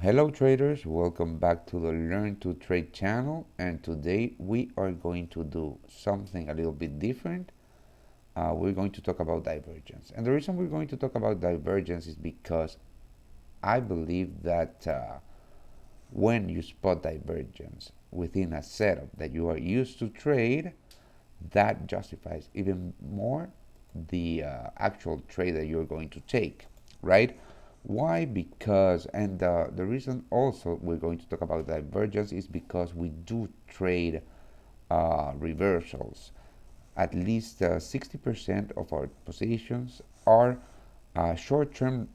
Hello traders, welcome back to the Learn to Trade channel, and today we are going to do something a little bit different. We're going to talk about divergence, and the reason we're going to talk about divergence is because I believe that when you spot divergence within a setup that you are used to trade, that justifies even more the actual trade that you're going to take, right? Why? Because, and the reason also we're going to talk about divergence is because we do trade reversals. At least 60% of our positions are short-term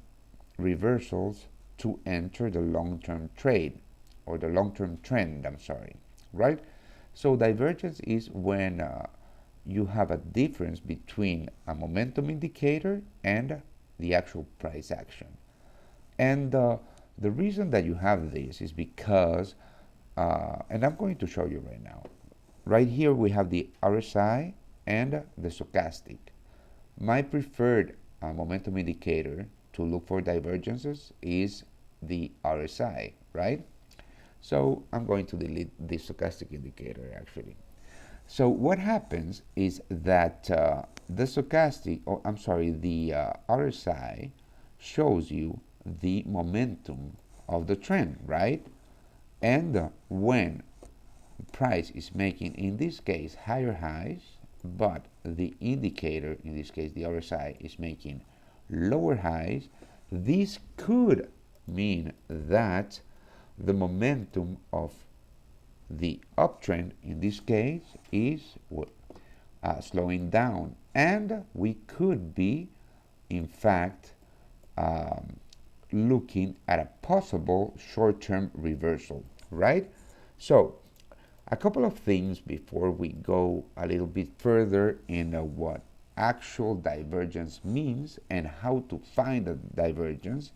reversals to enter the long-term trade or the long-term trend, I'm sorry, right? So divergence is when you have a difference between a momentum indicator and the actual price action. And the reason that you have this is because, and I'm going to show you right now. Right here we have the RSI and the stochastic. My preferred momentum indicator to look for divergences is the RSI, right? So I'm going to delete the stochastic indicator actually. So what happens is that the stochastic, or I'm sorry, the RSI shows you the momentum of the trend, right? And when price is making, in this case, higher highs, but the indicator, in this case the RSI, is making lower highs, this could mean that the momentum of the uptrend in this case is slowing down, and we could be in fact looking at a possible short-term reversal, right? So a couple of things before we go a little bit further in what actual divergence means and how to find a divergence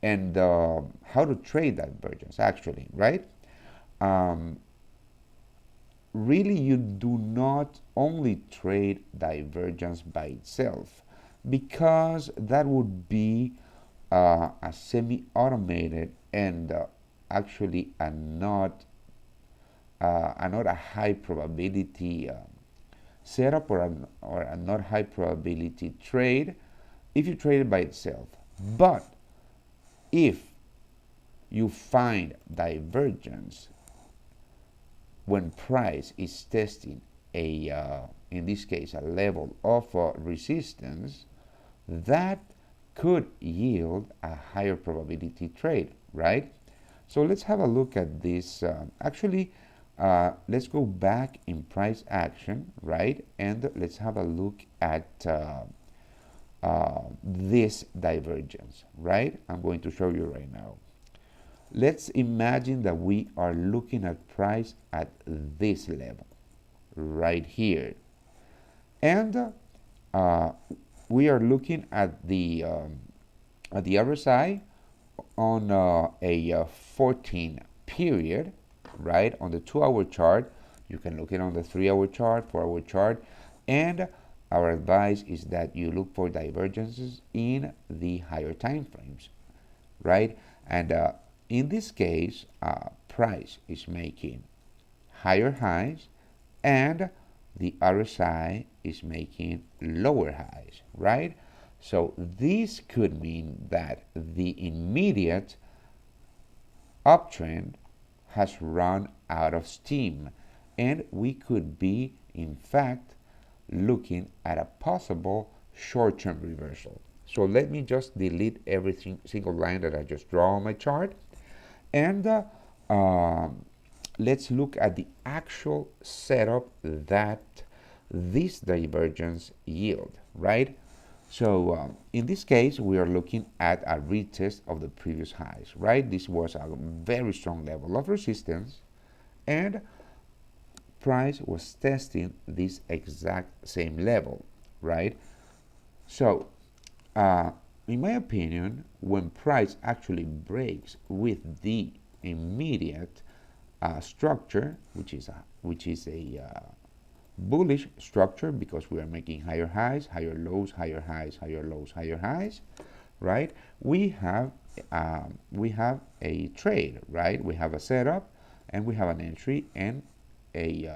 and how to trade divergence actually, right? Really, you do not only trade divergence by itself, because that would be a semi-automated and actually a not a high probability setup or a not high probability trade if you trade it by itself. But if you find divergence when price is testing a in this case a level of resistance, that could yield a higher probability trade, right? So let's have a look at this. Let's go back in price action, right? And let's have a look at this divergence, right? I'm going to show you right now. Let's imagine that we are looking at price at this level right here, and we are looking at the RSI on a 14 period, right? On the 2-hour chart. You can look it on the 3-hour chart, 4-hour chart, and our advice is that you look for divergences in the higher time frames, right? And in this case, price is making higher highs and the RSI is making lower highs, right? So this could mean that the immediate uptrend has run out of steam, and we could be in fact looking at a possible short-term reversal. So let me just delete every single line that I just draw on my chart, and let's look at the actual setup that this divergence yield, right? So in this case, we are looking at a retest of the previous highs, right? This was a very strong level of resistance, and price was testing this exact same level, right? So in my opinion, when price actually breaks with the immediate structure, which is a bullish structure, because we are making higher highs, higher lows, higher highs, higher lows, higher highs, right? We have we have a trade, right? We have a setup, and we have an entry and a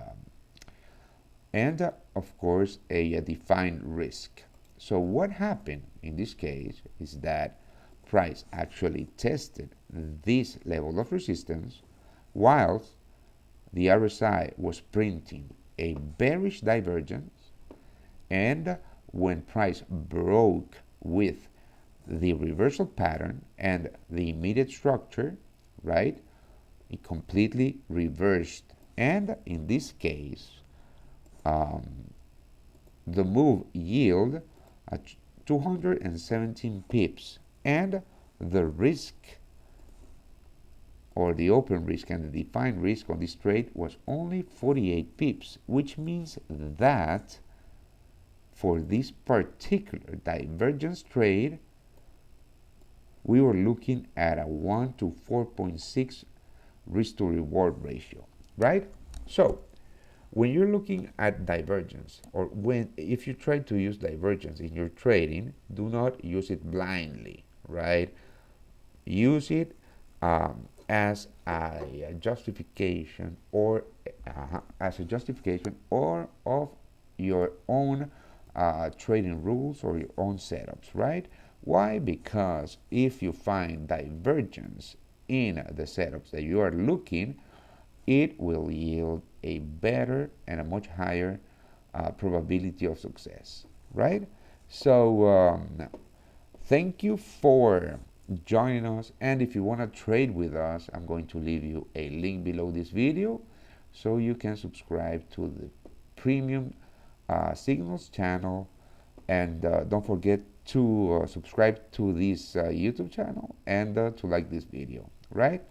of course a defined risk. So what happened in this case is that price actually tested this level of resistance whilst the RSI was printing a bearish divergence, and when price broke with the reversal pattern and the immediate structure, right, it completely reversed. And in this case, the move yield at 217 pips, and the risk, or the open risk and the defined risk on this trade, was only 48 pips, which means that for this particular divergence trade, we were looking at a 1 to 4.6 risk to reward ratio, right? So when you're looking at divergence, or if you try to use divergence in your trading, do not use it blindly, right? Use it as a justification, or of your own trading rules or your own setups, right? Why? Because if you find divergence in the setups that you are looking, it will yield a better and a much higher probability of success, right? So thank you for joining us, and if you want to trade with us, I'm going to leave you a link below this video so you can subscribe to the premium signals channel, and don't forget to subscribe to this YouTube channel, and to like this video, right?